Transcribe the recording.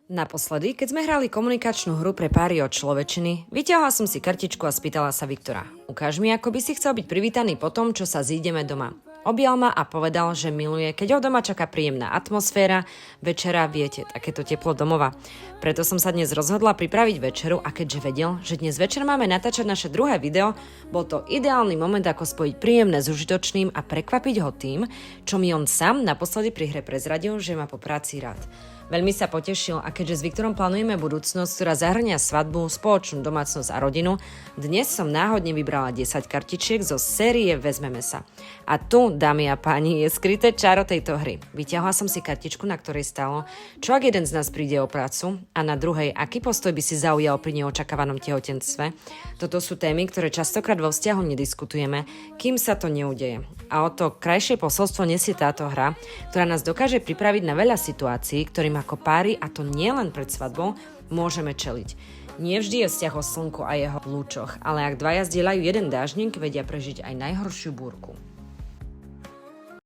Naposledy, keď sme hrali komunikačnú hru pre páry od človečiny, vyťahla som si kartičku a spýtala sa Viktora. Ukáž mi, ako by si chcel byť privítaný po tom, čo sa zídeme doma. Objal ma a povedal, že miluje, keď ho doma čaká príjemná atmosféra, večera, viete, takéto teplo domova. Preto som sa dnes rozhodla pripraviť večeru a keďže vedel, že dnes večer máme natáčať naše druhé video, bol to ideálny moment, ako spojiť príjemné s užitočným a prekvapiť ho tým, čo mi on sám naposledy pri hre prezradil, že má po práci rád. Veľmi sa potešil a keďže s Viktorom plánujeme budúcnosť, ktorá zahrňa svadbu, spoločnú domácnosť a rodinu, dnes som náhodne vybrala 10 kartičiek zo série Vezmeme sa. A tu, dámy a páni, je skryté čaro tejto hry. Vyťahla som si kartičku, na ktorej stalo, čo ak jeden z nás príde o prácu a na druhej, aký postoj by si zaujal pri neočakávanom tehotenstve. Toto sú témy, ktoré častokrát vo vzťahu nediskutujeme, kým sa to neudeje. A o to krajšie posolstvo nesie táto hra, ktorá nás dokáže pripraviť na veľa situácií, ktorým ako páry, a to nie len pred svadbou, môžeme čeliť. Nie vždy je vzťah o slnku a jeho lúčoch, ale ak dvaja zdieľajú jeden dážnik, vedia prežiť aj najhoršiu búrku.